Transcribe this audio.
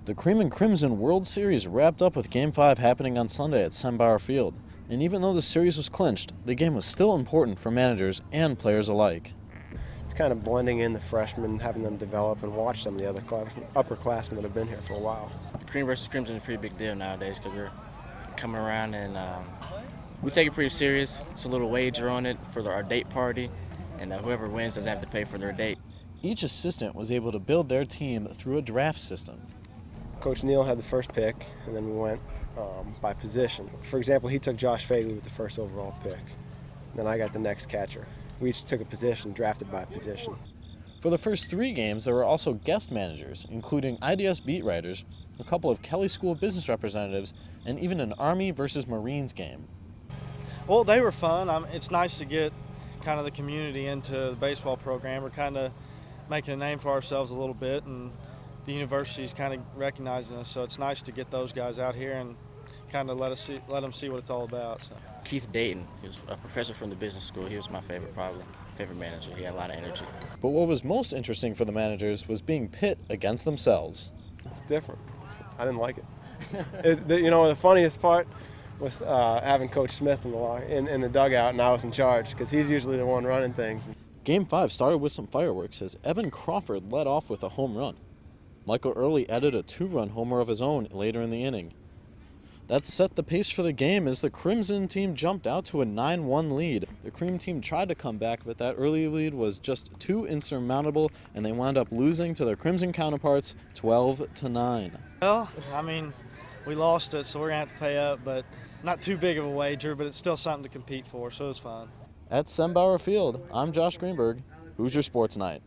The Cream and Crimson World Series wrapped up with Game 5 happening on Sunday at Sembauer Field. And even though the series was clinched, the game was still important for managers and players alike. It's kind of blending in the freshmen, having them develop and watch some of the other upperclassmen that have been here for a while. Cream versus Crimson is a pretty big deal nowadays because we're coming around and we take it pretty serious. It's a little wager on it for our date party, and whoever wins doesn't have to pay for their date. Each assistant was able to build their team through a draft system. Coach Neal had the first pick, and then we went by position. For example, he took Josh Fagley with the first overall pick. Then I got the next catcher. We each took a position, drafted by position. For the first 3 games, there were also guest managers, including IDS beat writers, a couple of Kelly School business representatives, and even an Army versus Marines game. Well, they were fun. It's nice to get kind of the community into the baseball program. We're kind of making a name for ourselves a little bit, and the university's kind of recognizing us. So it's nice to get those guys out here and kind of let them see what it's all about. So. Keith Dayton, he was a professor from the business school. He was my favorite manager. He had a lot of energy. But what was most interesting for the managers was being pit against themselves. It's different. I didn't like it. The funniest part was having Coach Smith in the dugout, and I was in charge because he's usually the one running things. Game 5 started with some fireworks as Evan Crawford led off with a home run. Michael Early added a 2-run homer of his own later in the inning. That set the pace for the game as the Crimson team jumped out to a 9-1 lead. The Cream team tried to come back, but that early lead was just too insurmountable, and they wound up losing to their Crimson counterparts 12-9. Well, we lost it, so we're going to have to pay up, but not too big of a wager, but it's still something to compete for, so it was fun. At Sembauer Field, I'm Josh Greenberg. Hoosier Sports Night.